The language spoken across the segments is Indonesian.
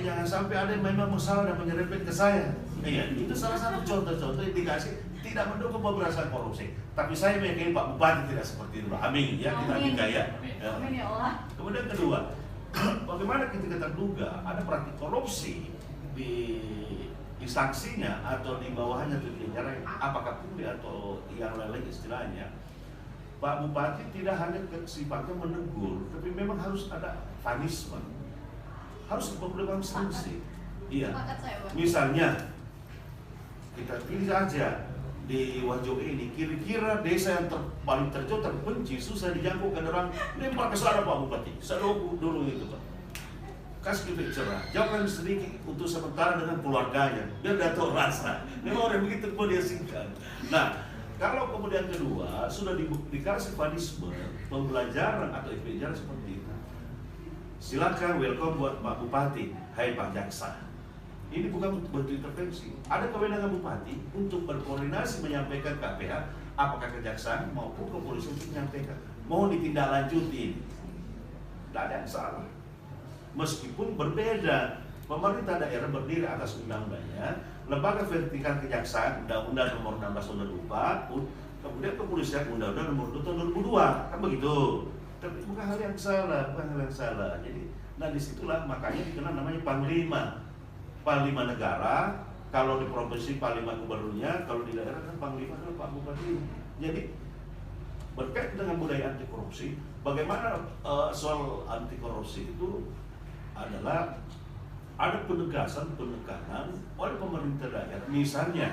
jangan sampai ada yang memang masalah dan menyerempet ke saya. Iya, itu salah satu contoh-contoh indikasi tidak mendukung pemberantasan korupsi. Tapi saya meyakini Pak Bupati tidak seperti itu. Amin ya, kita juga ya. Amin ya Allah. Kemudian kedua, bagaimana ketika terduga ada praktik korupsi di instansinya atau di bawahnya atau di jajaran, apakah Pungli atau yang lain istilahnya, Pak Bupati tidak hanya sifatnya menegur, tapi memang harus ada punishment, harus memberikan sanksi. Iya. Misalnya kita pilih aja di Wajo ini, kira-kira desa yang paling terjauh, terbenci, susah dijangkau kan orang, lempar ke sana Pak Bupati, sedoku dulu itu Pak. Kasih kita cerah, jawabkan sedikit untuk sementara dengan keluarganya, biar dia tahu rasa. Memang orang begitu kok dia singkat. Nah, kalau kemudian kedua sudah dikasih punishment, pembelajaran atau pembelajaran seperti itu, silakan welcome buat Pak Bupati, hai Pak Jaksa. Ini bukan bentuk intervensi. Ada kewenangan Bupati untuk berkoordinasi menyampaikan KPH, apakah kejaksaan maupun kepolisian untuk menyampaikan. Mohon ditindaklanjuti. Tidak ada yang salah. Meskipun berbeda, pemerintah daerah berdiri atas undang-undangnya, lembaga vertikal kejaksaan Undang-Undang Nomor 16 Tahun 2004, kemudian kepolisian Undang-Undang Nomor 2 Tahun 2002, kan begitu. Tapi bukan hal yang salah, bukan hal yang salah. Jadi, nah disitulah makanya dikenal namanya Panglima negara. Kalau di provinsi Panglima gubernurnya, kalau di daerah kan Panglima adalah Pak Bupati. Jadi berkait dengan budaya anti korupsi, bagaimana soal anti korupsi itu adalah ada penegasan, penekanan oleh pemerintah daerah. Misalnya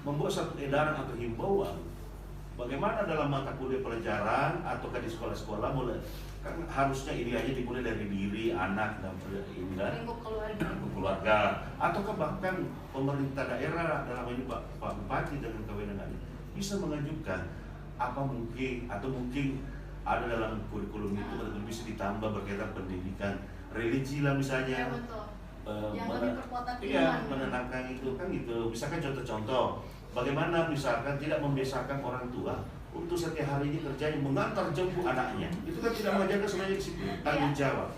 membuat satu edaran atau himbauan, bagaimana dalam mata kuliah pelajaran ataukah di sekolah-sekolah mulai, kan harusnya ini aja dimulai dari diri anak dan lingkup keluarga, ataukah bahkan pemerintah daerah dalam ini Pak Bupati dengan kewenangannya bisa mengajukan apa mungkin atau mungkin ada dalam kurikulum itu atau bisa ditambah berkaitan pendidikan religi lah misalnya. Yang lebih perkuatan menenangkan itu kan gitu. Misalkan contoh-contoh bagaimana misalkan tidak membiasakan orang tua untuk setiap hari ini kerjanya mengantar jemput anaknya, itu kan tidak menjaga sebenarnya disiplin tanggung jawab.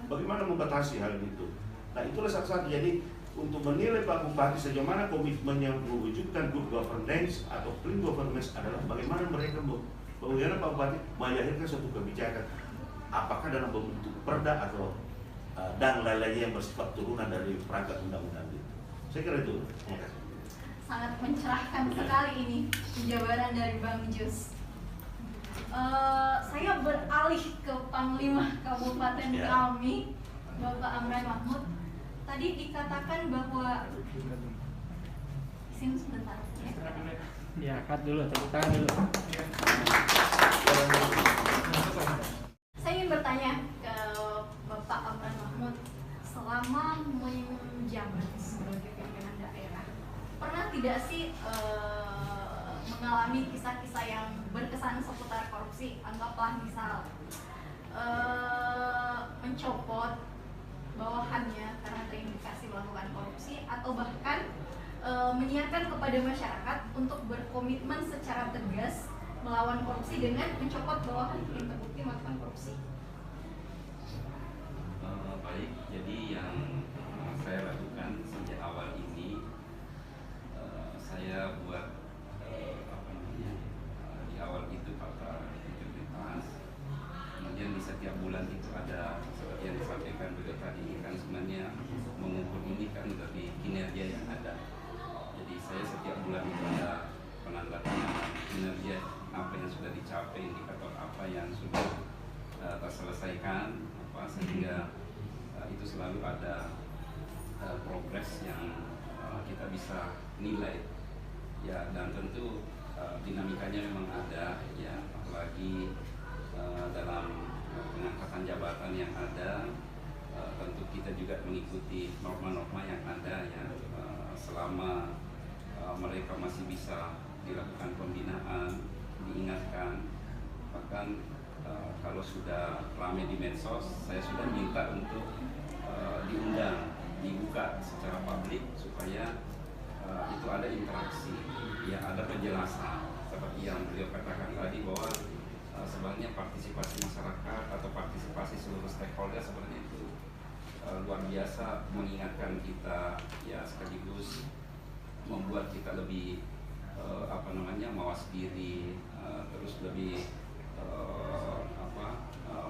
Bagaimana membatasi hal itu? Nah itulah satu-satu. Jadi untuk menilai Pak Bupati sejauh mana komitmennya mewujudkan good governance atau clean governance adalah bagaimana mereka bagaimana Pak Bupati melahirkan suatu kebijakan, apakah dalam bentuk perda atau dan lain-lainnya yang bersifat turunan dari perangkat undang-undang itu. Saya kira itu. Terima kasih. Sangat mencerahkan sekali ini jawaban dari Bang Jus. Saya beralih ke Panglima Kabupaten kami, Bapak Amran Mahmud. Tadi dikatakan bahwa sini sebentar. Ya, cut dulu, tepuk tangan dulu. Saya ingin bertanya ke Bapak Amran Mahmud, selama menjabat sebagai pimpinan daerah, pernah tidak sih mengalami kisah-kisah yang berkesan seputar korupsi? Anggaplah misal mencopot bawahannya karena terindikasi melakukan korupsi, atau bahkan menyiarkan kepada masyarakat untuk berkomitmen secara tegas melawan korupsi dengan mencopot bawahan yang terbukti melakukan korupsi. Baik, jadi yang saya lakukan sejak awal ini, saya buat di awal itu kata integritas, kemudian di setiap bulan itu ada seperti yang disampaikan beliau tadi, kan sebenarnya mengukur ini kan dari kinerja yang ada. Jadi saya setiap bulan itu ada penandatanganan kinerja, apa yang sudah dicapai, indikator apa yang sudah terselesaikan, sehingga itu selalu ada progres yang kita bisa nilai ya. Dan tentu dinamikanya memang ada ya, apalagi dalam pengangkatan jabatan yang ada, tentu kita juga mengikuti norma-norma yang ada ya. Selama mereka masih bisa dilakukan pembinaan, diingatkan, bahkan kalau sudah ramai di medsos, saya sudah minta untuk diundang, dibuka secara publik supaya itu ada interaksi, ya ada penjelasan seperti yang beliau katakan tadi bahwa sebenarnya partisipasi masyarakat atau partisipasi seluruh stakeholder seperti itu luar biasa mengingatkan kita, ya sekaligus membuat kita lebih mawas diri, terus lebih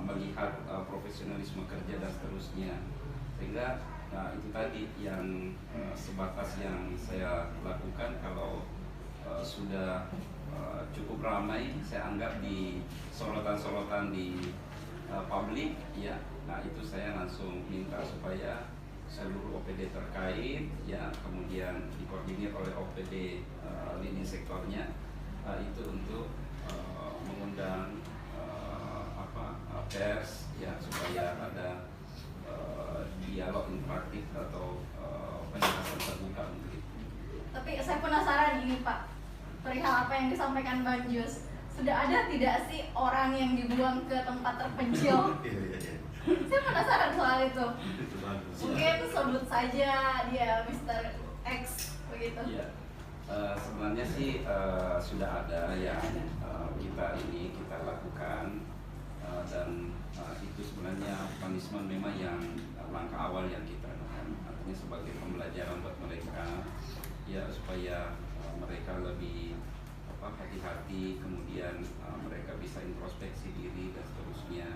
melihat profesionalisme kerja dan seterusnya. Sehingga itu tadi yang sebatas yang saya lakukan. Kalau sudah cukup ramai, saya anggap di sorotan-sorotan di publik, ya, nah itu saya langsung minta supaya seluruh OPD terkait, ya, kemudian dikoordinir oleh OPD lini sektornya, itu untuk mengundang pers, ya, supaya ada dialog interaktif atau penjelasan terbuka untuk itu. Tapi saya penasaran ini Pak, perihal apa yang disampaikan Bang Jus. Sudah ada tidak sih orang yang dibuang ke tempat terpencil? Saya penasaran soal itu. Mungkin sebut saja dia Mr. X begitu. Ya, sebenarnya sih sudah ada yang kita lakukan, dan itu sebenarnya punishment memang yang langkah awal yang kita lakukan. Artinya sebagai pembelajaran buat mereka, ya, supaya mereka lebih hati-hati, kemudian mereka bisa introspeksi diri dan seterusnya.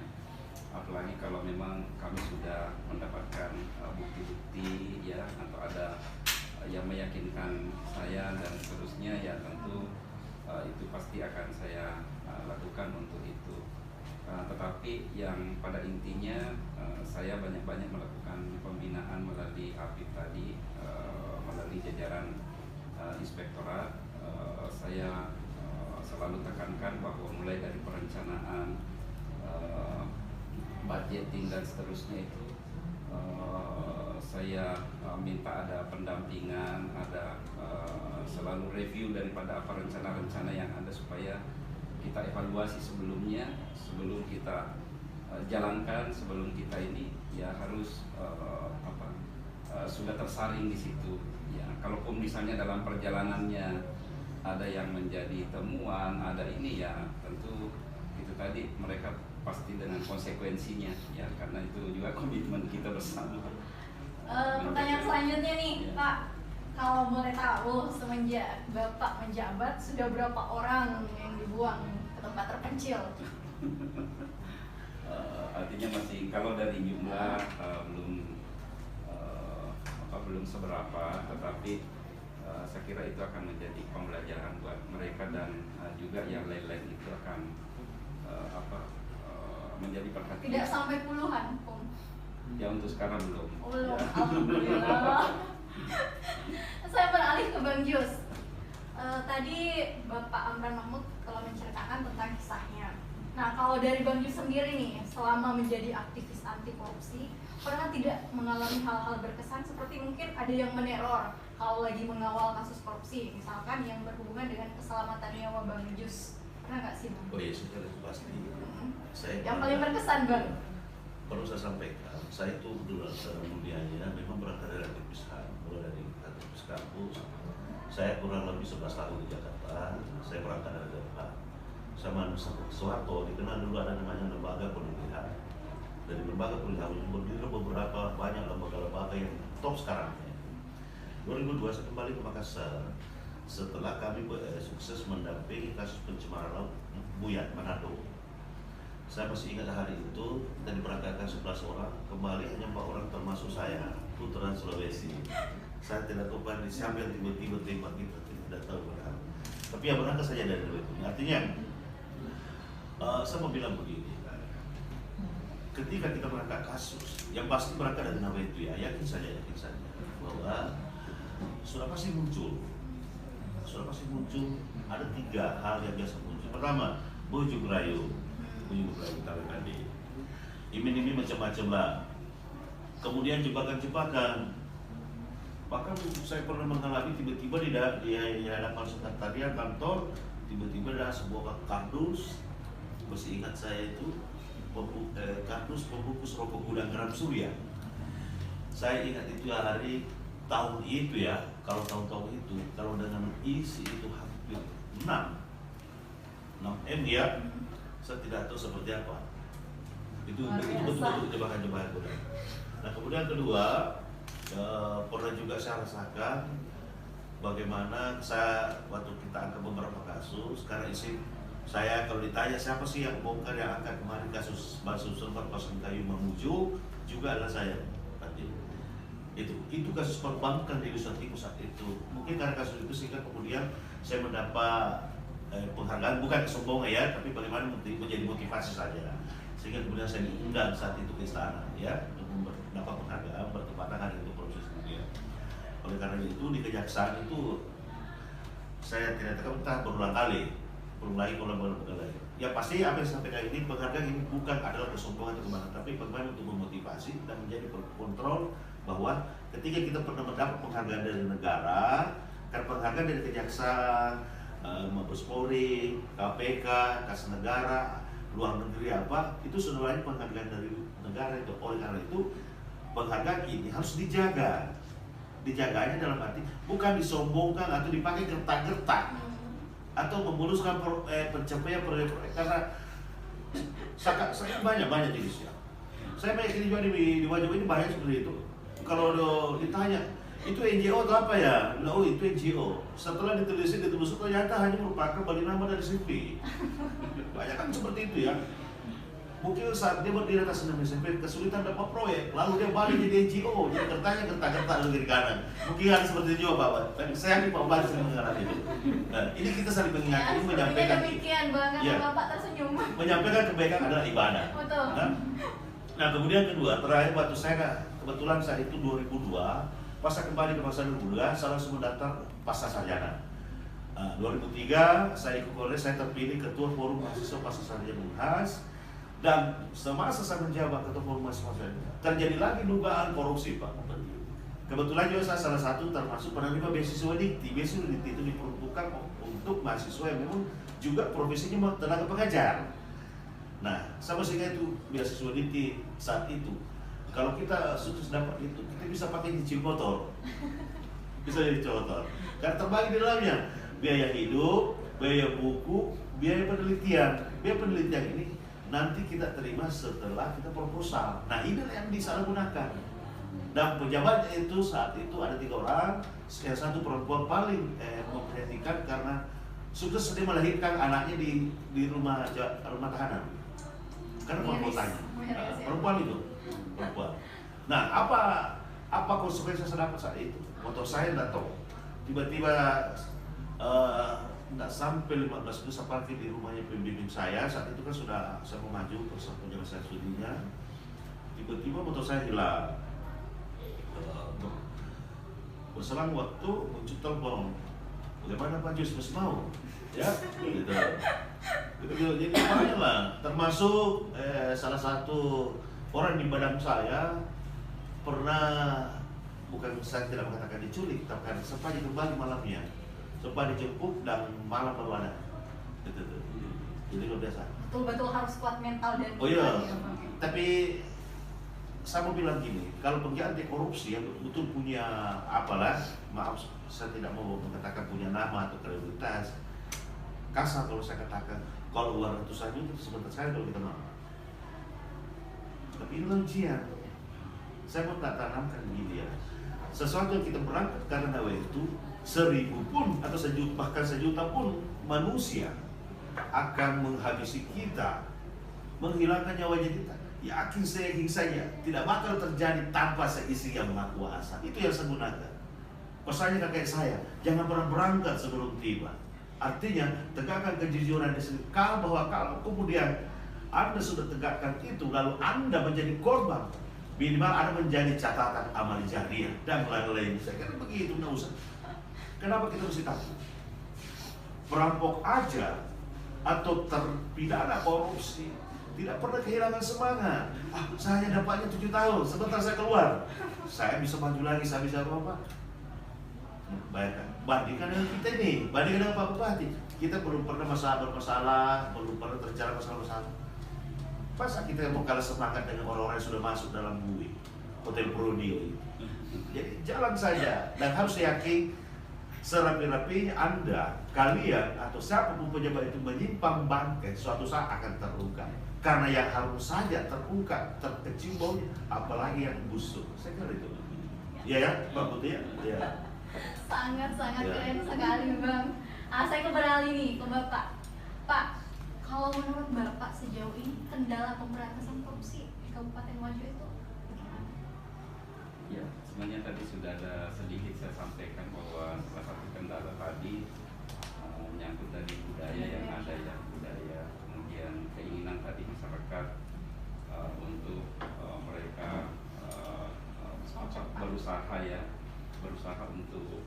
Apalagi kalau memang kami sudah mendapatkan bukti-bukti, ya, atau ada yang meyakinkan saya dan seterusnya, ya tentu itu pasti akan saya lakukan untuk itu. Tetapi yang pada intinya saya banyak-banyak melakukan pembinaan melalui APIP tadi, melalui jajaran inspektorat. Saya selalu tekankan bahwa mulai dari perencanaan, budgeting dan seterusnya itu saya minta ada pendampingan, ada selalu review daripada apa rencana-rencana yang ada, supaya kita evaluasi sebelumnya, sebelum kita jalankan, sebelum kita ini, ya, harus sudah tersaring di situ, ya. Kalaupun misalnya dalam perjalanannya ada yang menjadi temuan, ada ini, ya tentu itu tadi mereka pasti dengan konsekuensinya, ya, karena itu juga komitmen kita bersama. Pertanyaan selanjutnya nih, Ya. Pak, kalau boleh tahu semenjak Bapak menjabat sudah berapa orang yang dibuang ke tempat terpencil? Artinya masih, kalau dari jumlah belum seberapa, tetapi saya kira itu akan menjadi pembelajaran buat mereka, dan juga yang lain-lain itu akan menjadi perhatian. Tidak sampai puluhan, Pung. Ya, untuk sekarang belum. Belum, Ya. alhamdulillah. Saya beralih ke Bang Jus. Tadi Bapak Amran Mahmud kalau menceritakan tentang kisahnya. Nah, kalau dari Bang Jus sendiri nih, selama menjadi aktivis anti korupsi, pernah tidak mengalami hal-hal berkesan seperti mungkin ada yang meneror kalau lagi mengawal kasus korupsi, misalkan yang berhubungan dengan keselamatan nyawa Bang Jus? Pernah nggak sih, Bang? Oh iya, sudah itu pasti. Saya Yang paling berkesan, Bang? perlu saya sampaikan, saya itu dulu mulianya memang berangkat dari aktivis HAM, mulai dari aktivis kampus. Saya kurang lebih 11 tahun di Jakarta. Saya berangkat dari Jakarta. Sama Soeharto dikenal dulu ada namanya lembaga penelitian. Dari lembaga penelitian itu berdiri beberapa banyak lembaga-lembaga yang top sekarang. 2002 saya kembali ke Makassar setelah kami sukses mendampingi kasus pencemaran laut Buyat Manado. Saya masih ingat hari itu, dan diberangkatkan 11 orang, kembali hanya 4 orang termasuk saya, putra Sulawesi. Saya tidak tahu apa siapa yang tiba-tiba tembak kita, tidak tahu benar. Tapi yang berangkat saja dari itu. Artinya, saya mau bilang begini, ketika kita berangkat kasus, yang pasti berangkat dari nama itu, ya yakin saja bahwa sudah pasti muncul, ada 3 hal yang biasa muncul. Pertama, bujuk rayu tadi, iming-iming macam-macam lah. Kemudian jebakan-jebakan. Bahkan saya pernah mengalami tiba-tiba di hadapan sekretariat kantor, tiba-tiba ada sebuah kardus, masih ingat saya itu, kardus pembungkus rokok gudang garam surya. Saya ingat itu hari tahun itu, ya. Kalau tahun-tahun itu, kalau dengan isi itu hampir 6 M, ya. Saya tidak tahu seperti apa. Itu betul-betul jebakan-jebakan. Nah kemudian kedua, pernah juga saya rasakan bagaimana saya waktu kita angkat beberapa kasus, karena isi saya kalau ditanya siapa sih yang bongkar yang angkat kemarin kasus Bansos Sumber Pasang Kayu Mamuju, juga adalah saya. Itu kasus perbankan di Nusa Timur saat itu. Mungkin karena kasus itu sehingga kemudian saya mendapat penghargaan, bukan kesombongan ya, tapi bagaimana menjadi motivasi saja. Sehingga kemudian saya diundang saat itu ke istana ya, untuk mendapat penghargaan bertepatan hari itu proses kemudian. Oleh karena itu di kejaksaan itu saya tidak tahu entah berulang lagi ya pasti apa yang saya sampaikan ini, penghargaan ini bukan adalah kesombongan atau kemana, tapi bagaimana untuk memotivasi dan menjadi kontrol bahwa ketika kita pernah mendapat penghargaan dari negara, karena penghargaan dari kejaksaan, Mabes Polri, KPK, Kas Negara, luar negeri apa, itu sebenarnya penghargaan dari negara itu. Oleh karena itu penghargaan ini harus dijaga. Dijaganya dalam arti bukan disombongkan atau dipakai gertak-gertak atau memuluskan pencapaian proyek-proyek, karena saya banyak jenisnya. Saya meyakini juga di wajib ini banyak seperti itu. Kalau ditanya itu NGO atau apa ya? Oh itu NGO. Setelah ditelusuri ternyata hanya merupakan balik nama dari CV. Banyak kan seperti itu ya. Mungkin saat dia berdiri atas nama SMP kesulitan dapat proyek, lalu dia balik jadi NGO, jadi kertanya gertak-gertak lalu kiri kanan. Mungkin ada seperti itu juga Pak. Tapi saya di Pak Bali sering mengenal itu. Nah, ini kita saling mengingatkan, ya, menyampaikan. Demikian Bang, ya, Bapak tersenyum. Menyampaikan kebaikan adalah ibadah. Betul. Nah kemudian kedua, terakhir waktu saya kebetulan saat itu 2002, pas saya kembali ke masa 2002, saya langsung mendaftar pasca sarjana. 2003 saya ikut kongres, saya terpilih ketua forum mahasiswa pasca sarjana Unhas. Dan semasa saya menjabat ketua forum mahasiswa terjadi lagi dugaan korupsi Pak. Kebetulan juga saya salah satu termasuk penerima beasiswa dikti. Beasiswa dikti itu diperuntukkan untuk mahasiswa yang memang juga profesinya tenaga pengajar. Nah, sama sehingga itu beasiswa dikti saat itu. Kalau kita sukses dapat itu, kita bisa pakai cicil motor. Bisa jadi motor. Karena terbagi di dalamnya biaya hidup, biaya buku, biaya penelitian. Biaya penelitian ini nanti kita terima setelah kita proposal. Nah ini yang disalahgunakan. Dan pejabatnya itu saat itu ada 3 orang, yang satu perempuan paling memperhatikan karena sukses dia melahirkan anaknya di rumah tahanan. Karena perempuannya, perempuan itu, perempuan. Nah apa konsekuensi saya dapat saat itu? Motor saya tidak tahu. Tiba-tiba tidak sampai 15 menit saya parkir di rumahnya pembimbing saya. Saat itu kan sudah saya mau maju bersama penyelesaian studinya. Tiba-tiba motor saya hilang. Berselang waktu muncul telepon, bagaimana Pak Jus masih mau? Ya, gitu. Jadi banyak lah. Termasuk salah satu orang di badan saya pernah, bukan saya tidak mengatakan diculik, tapi karena sempat kembali malamnya. Coba dijemput dan malam baru ada. Jadi luar biasa. Betul-betul harus kuat mental dan oh iya. Ya, tapi saya mau bilang gini, kalau penggiat anti korupsi yang betul punya apalah, maaf saya tidak mau mengatakan punya nama atau kredibilitas. Kasar kalau saya katakan, kalau uang ratusan itu sebentar sekali kalau kita mau. Tapi ini ujian. Saya mau tak tanamkan begini ya. Sesuatu yang kita berangkat karena itu 1000 pun atau bahkan sejuta pun manusia akan menghabisi kita, menghilangkan nyawanya kita. Yakin saja tidak bakal terjadi tanpa seisi yang maha kuasa. Itu yang saya gunakan. Pesannya kakek saya, jangan pernah berangkat sebelum tiba. Artinya tegakkan kejujuran di sini. Bahwa kalau kemudian Anda sudah tegakkan itu, lalu Anda menjadi korban, minimal Anda menjadi catatan amal jariah dan lain-lain. Saya kira begitu, nggak usah. Kenapa kita mesti takut? Perampok aja atau terpidana korupsi tidak pernah kehilangan semangat. Saya dapatnya 7 tahun, sebentar saya keluar, saya bisa maju lagi, saya bisa apa? Bayangkan, bandingkan dengan kita ini, bandingkan dengan Pak Bupati. Kita belum pernah bermasalah, belum pernah terjadi masalah-masalah. Masa kita mau kalah semangat dengan orang-orang yang sudah masuk dalam bui Hotel Prodio ini? Jadi jalan saja, dan harus yakin serapi-rapinya Anda, kalian, atau siapapun pejabat itu menyimpang bangkai, suatu saat akan terungkap. karena yang halus saja terungkap, terkecium baunya, apalagi yang busuk. Saya kira itu. Iya ya, Mbak Putih ya? Iya. Sangat-sangat Ya. keren sekali Bang. Saya beralih nih ke Bapak. Pak, kalau menurut Bapak sejauh ini kendala pemberantasan korupsi di Kabupaten Wajo itu bagaimana? Ya, sebenarnya tadi sudah ada sedikit saya sampaikan bahwa salah satu kendala tadi menyangkut dari budaya yang ada ya, budaya, kemudian keinginan tadi masyarakat untuk mereka berusaha ya, berusaha untuk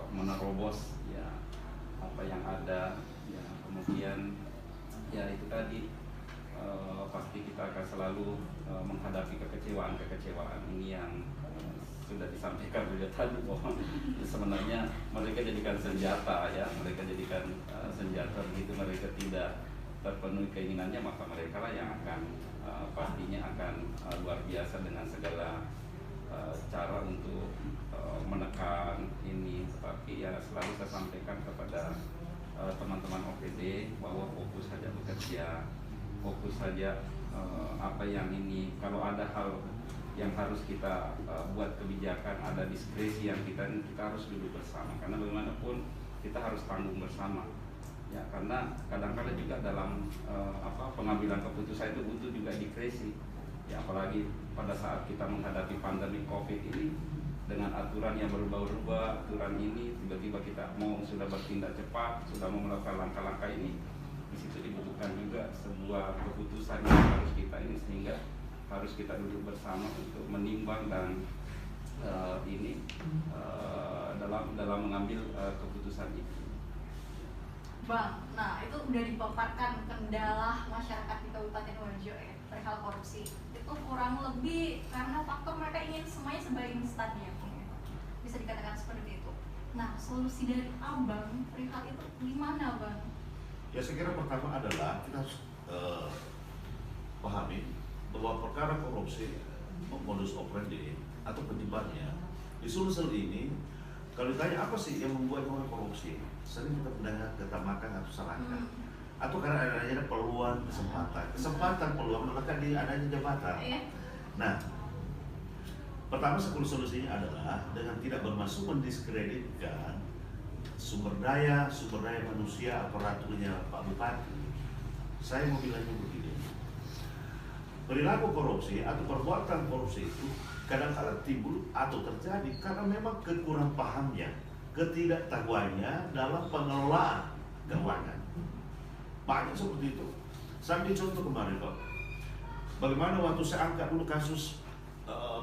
menerobos ya apa yang ada ya, kemudian ya itu tadi pasti kita akan selalu menghadapi kekecewaan ini yang sudah disampaikan juga tadi bahwa sebenarnya mereka jadikan senjata ya, mereka jadikan senjata begitu mereka tidak terpenuhi keinginannya, maka mereka lah yang akan pastinya akan luar biasa dengan segala cara untuk menekan ini. Tetapi ya selalu saya sampaikan kepada teman-teman OPD bahwa fokus saja bekerja, fokus saja apa yang ini, kalau ada hal yang harus kita buat kebijakan, ada diskresi yang kita harus duduk bersama, karena bagaimanapun kita harus tanggung bersama ya, karena kadang-kadang juga dalam pengambilan keputusan itu butuh juga diskresi ya, apalagi pada saat kita menghadapi pandemi COVID ini dengan aturan yang berubah-ubah, aturan ini tiba-tiba kita sudah bertindak cepat, sudah mau melakukan langkah-langkah ini, di situ dibutuhkan juga sebuah keputusan yang harus kita ini, sehingga harus kita duduk bersama untuk menimbang dan dalam mengambil keputusan itu. Bang, nah itu udah dipaparkan kendala masyarakat di Kabupaten Wajo ya, perihal korupsi. Itu kurang lebih karena faktor mereka ingin semuanya serba instan ya, bisa dikatakan seperti itu. Nah, solusi dari Abang perihal itu gimana Bang? Ya saya kira pertama adalah kita harus pahami bahwa perkara korupsi, modus operandi atau penyebabnya di Sulsel ini, kalau ditanya apa sih yang membuat orang korupsi, sering kita mendengar kata makan atau serakah, atau karena adanya peluang kesempatan peluang melekat di adanya jabatan. Nah, pertama solusinya adalah dengan tidak bermaksud mendiskreditkan sumber daya manusia aparaturnya Pak Bupati. Saya mau bilangnya begini, perilaku korupsi atau perbuatan korupsi itu kadang-kadang timbul atau terjadi karena memang kekurang pahamnya, ketidaktahuannya dalam pengelolaan keuangan. Banyak seperti itu. Saya ambil contoh kemarin Pak, bagaimana waktu saya angkat dulu kasus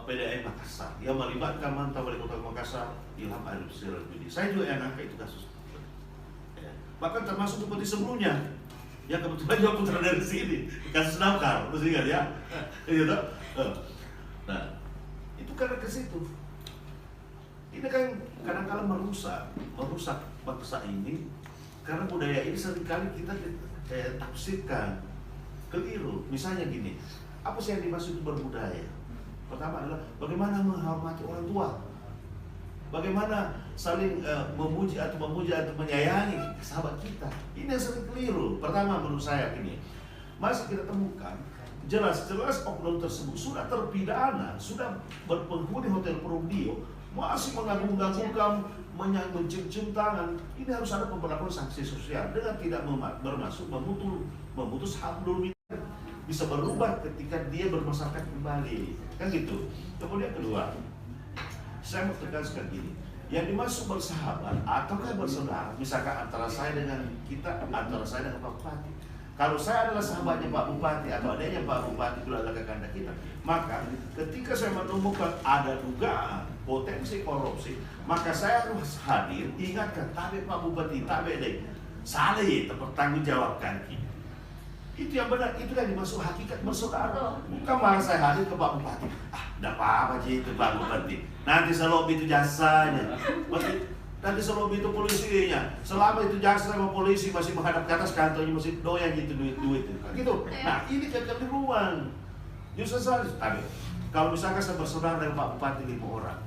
PDAM Makassar yang melibatkan mantan wali kota Makassar Ilham Arif Sirajudi. Saya juga yang angkat itu kasus. Ya. Bahkan termasuk seperti sebelumnya, yang kebetulan juga putra dari sini, kasus Namkar, terus ingat ya. Gitu. Nah, itu karena ke situ. Ini kan kadang-kadang merusak bangsa ini karena budaya ini seringkali kita tafsirkan keliru. Misalnya gini, apa sih yang dimaksud berbudaya? Pertama adalah bagaimana menghormati orang tua, bagaimana saling memuji atau menyayangi sahabat kita. Ini yang sering keliru. Pertama menurut saya ini masih kita temukan jelas-jelas oknum tersebut sudah terpidana, sudah berpenghuni Hotel Perumdio, masih mengagung-agungkan, mencium tangan. Ini harus ada pemberlakuan sanksi sosial dengan tidak bermaksud memutus hablum, bisa berubah ketika dia bermasyarakat kembali, kan gitu. Kemudian kedua, saya mau tegaskan gini, yang dimaksud bersahabat ataukah bersaudara, misalkan antara saya dengan kita, antara saya dengan Pak Bupati. Kalau saya adalah sahabatnya Pak Bupati atau adanya Pak Bupati, itu adalah kakanda kita, maka ketika saya menemukan ada dugaan potensi korupsi, maka saya harus hadir, ingatkan, tabe Pak Bupati, tabe deh, salih terpertanggungjawabkan kita. Itu yang benar, itu yang dimaksud hakikat bersaudara. Bukan malah saya hadir ke Pak Bupati, enggak apa-apa sih itu Pak Bupati, nanti selobi itu jasanya, nanti selobi itu polisinya. Selama itu jaksa sama polisi masih menghadap ke atas, kantornya masih doyan gitu duit gitu. Nah ini kekeliruan. Justru saya, kalau misalkan saya bersaudara dengan Pak Bupati 5 orang,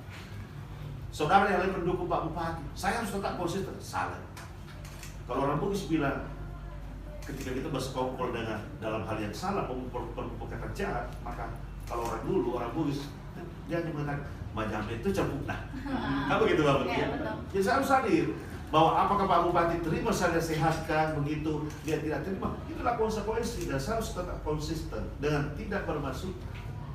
saudara yang lain mendukung Pak Bupati, saya harus tetap konsisten. Salah. Kalau orang Bugis bilang ketika kita bersekongkol dengan dalam hal yang salah, perbuatan jahat, maka kalau orang dulu, orang Bugis, dia hanya mengatakan macam itu capuk nah. Apa gitu Pak? Iya, betul. Jadi saya harus hadir bahwa apakah Pak Bupati terima saya sehatkan begitu, dia tidak terima, itulah konsekuensi, dan saya harus tetap konsisten dengan tidak bermaksud,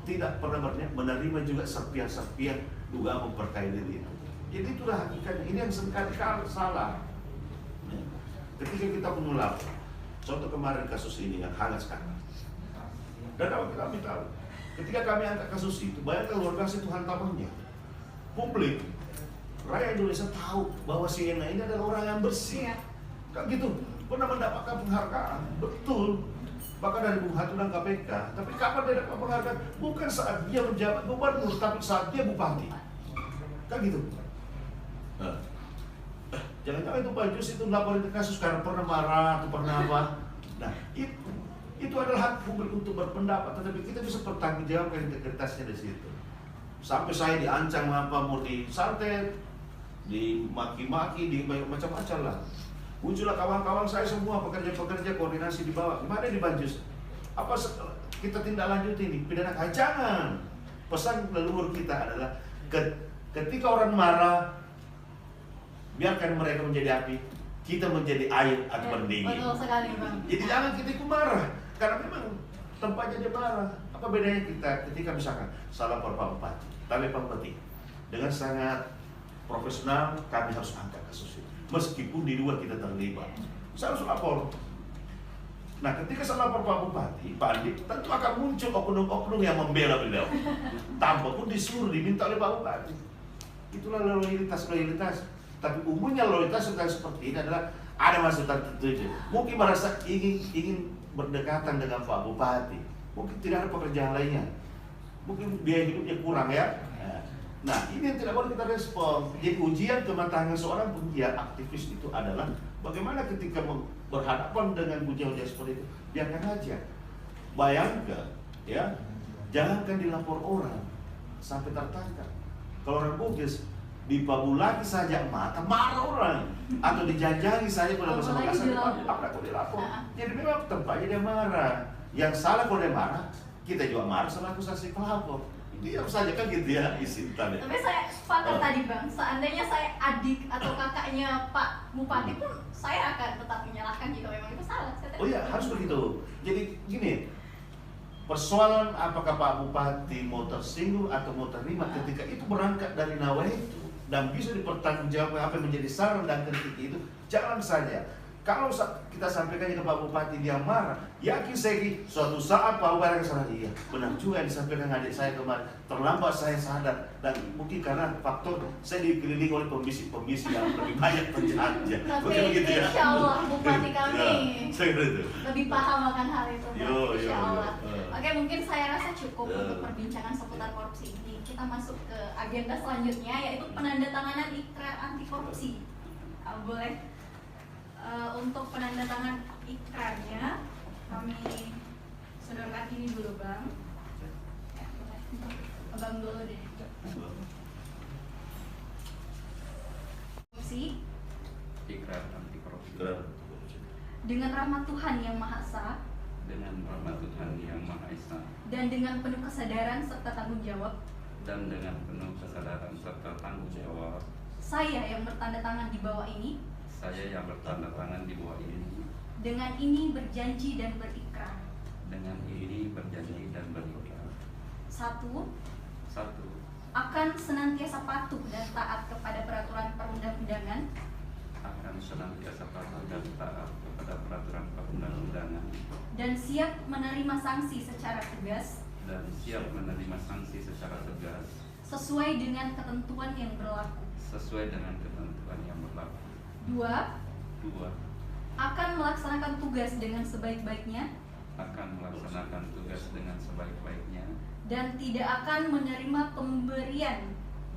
tidak pernah menerima juga serpihan-serpihan dugaan memperkaya diri itu. Jadi itulah hakikatnya, ini yang seringkali salah. Ketika kita mengulang, contoh kemarin kasus ini yang hangat sekarang. Dan kami tahu, ketika kami angkat kasus itu, bayangkan luar biasa itu hantamannya. Publik, rakyat Indonesia tahu bahwa Siena ini adalah orang yang bersih. Iya. Kan gitu, pernah mendapatkan penghargaan, betul. Bahkan dari Bung Hatu dan KPK. Tapi kapan dia dapat penghargaan? Bukan saat dia menjabat gubernur, tapi saat dia bupati. Kan gitu. Jangan-jangan itu Pak Jus itu laporin kasus karena pernah marah atau pernah apa. Nah, itu adalah hak publik untuk berpendapat, tetapi kita bisa pertanggungjawabkan integritasnya di situ. Sampai saya diancam apa, mau disantet, dimaki-maki, di macam-macam lah. Muncullah kawan-kawan saya semua, pekerja-pekerja koordinasi di bawah. Gimana di Banjus? Apa kita tindak lanjut ini? Pidana jangan. Pesan leluhur kita adalah ketika orang marah, biarkan mereka menjadi api, kita menjadi air agar berdingin. Betul sekali Bang. Jadi jangan kita ikut marah, karena memang tempatnya dia marah. Apa bedanya kita ketika misalkan salah Pak Bupati, tapi Pak Bupati dengan sangat profesional kami harus angkat kasus itu, meskipun di luar kita terlibat. Saya harus lapor. Nah, ketika saya lapor Pak Bupati, Pak Andi, tentu akan muncul oknum-oknum yang membela beliau, tanpa pun disuruh diminta oleh Pak Bupati. Itulah loyalitas. Tapi umumnya loyalitas seperti ini adalah ada maksud tertentu. Mungkin merasa ingin berdekatan dengan Pak Bupati. Mungkin tidak ada pekerjaan lainnya. Mungkin biaya hidupnya kurang ya. Nah, ini yang tidak boleh kita respon. Jadi ujian kematangan seorang penggiat aktivis itu adalah bagaimana ketika berhadapan dengan ujian-ujian seperti itu, biarkan aja. Bayangkan, ya, jangankan dilapor orang sampai tertangkap. Kalau orang Bugis dipabulaki saja mata marah orang, atau dijanjangi saja pada bersama kasar, apa kok dilapor? Jadi memang tempatnya dia marah. Yang salah kalau dia marah, kita juga marah selaku saksi pelapor. Diam saja kan gitu ya isi tadi. Tapi saya sepakat tadi Bang, seandainya saya adik atau kakaknya Pak Bupati pun saya akan tetap menyalahkan jika memang itu salah. Oh iya, harus begitu. Jadi gini, persoalan apakah Pak Bupati mau tersinggung atau mau terima ketika itu berangkat dari nawa itu dan bisa dipertanggungjawabkan apa yang menjadi saran dan kritik itu, jangan saja. Kalau kita sampaikan ke Pak Bupati dia marah, yakin saya suatu saat Pak Bupati akan salah. Iya, benar juga yang disampaikan adik saya kemarin. Terlambat saya sadar, dan mungkin karena faktor saya dikelilingi oleh pembisik yang lebih banyak penjahatnya. Tapi Begitu ya. insya Allah Bupati kami itu. lebih paham akan hal itu Bang. Insya Allah. Yo. Oke, mungkin saya rasa cukup untuk perbincangan seputar korupsi ini. Kita masuk ke agenda selanjutnya, yaitu penandatanganan ikrar anti korupsi. Boleh untuk penandatangan ikrarnya kami sodorkan ini dulu Bang. Ya, boleh. Abang dulu deh. Korupsi Ikrar anti korupsi. dengan rahmat Tuhan yang Maha Esa Dengan rahmat Tuhan yang Maha Esa dan dengan penuh kesadaran serta tanggung jawab, dan dengan penuh kesadaran serta tanggung jawab, saya yang bertanda tangan di bawah ini saya yang bertanda tangan di bawah ini dengan ini berjanji dan berikrar. dengan ini berjanji dan berikrar. 1. Satu, Akan senantiasa patuh dan taat kepada peraturan perundang-undangan akan senantiasa patuh dan taat kepada peraturan perundang-undangan dan siap menerima sanksi secara tegas dan siap menerima sanksi secara tegas sesuai dengan ketentuan yang berlaku. sesuai dengan ketentuan yang berlaku. 2. Dua, Akan melaksanakan tugas dengan sebaik-baiknya akan melaksanakan tugas dengan sebaik-baiknya dan tidak akan menerima pemberian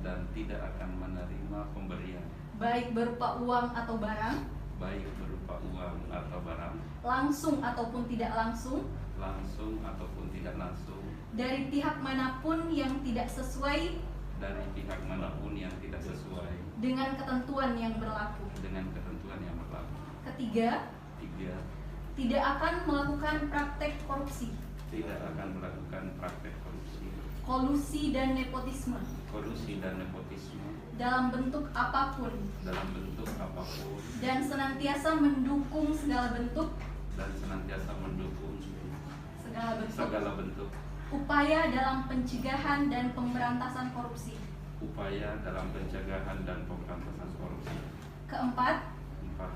dan tidak akan menerima pemberian baik berupa uang atau barang, baik berupa uang atau barang, langsung ataupun tidak langsung, langsung ataupun tidak langsung, dari pihak manapun yang tidak sesuai dari pihak manapun yang tidak sesuai dengan ketentuan yang berlaku. dengan ketentuan yang berlaku. 3. Tiga, tidak akan melakukan praktek korupsi, tidak akan melakukan praktek korupsi, kolusi dan nepotisme kolusi dan nepotisme dalam bentuk apapun, dalam bentuk apapun, dan senantiasa mendukung segala bentuk segala bentuk upaya dalam pencegahan dan pemberantasan korupsi. upaya dalam pencegahan dan pemberantasan korupsi. Keempat, 4.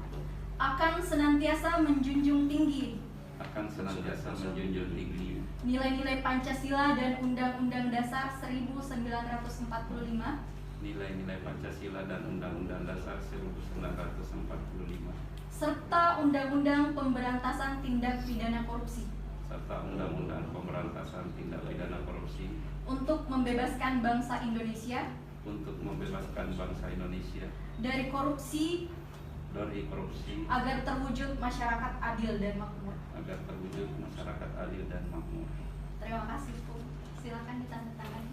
akan senantiasa menjunjung tinggi Akan senantiasa menjunjung tinggi nilai-nilai Pancasila dan Undang-Undang Dasar 1945 nilai-nilai Pancasila dan Undang-Undang Dasar 1945 serta Undang-Undang Pemberantasan Tindak Pidana Korupsi serta Undang-Undang Pemberantasan Tindak Pidana Korupsi untuk membebaskan bangsa Indonesia untuk membebaskan bangsa Indonesia dari korupsi dari korupsi agar terwujud masyarakat adil dan makmur. agar terwujud masyarakat adil dan makmur. Terima kasih, Bu. Silakan ditandatangani.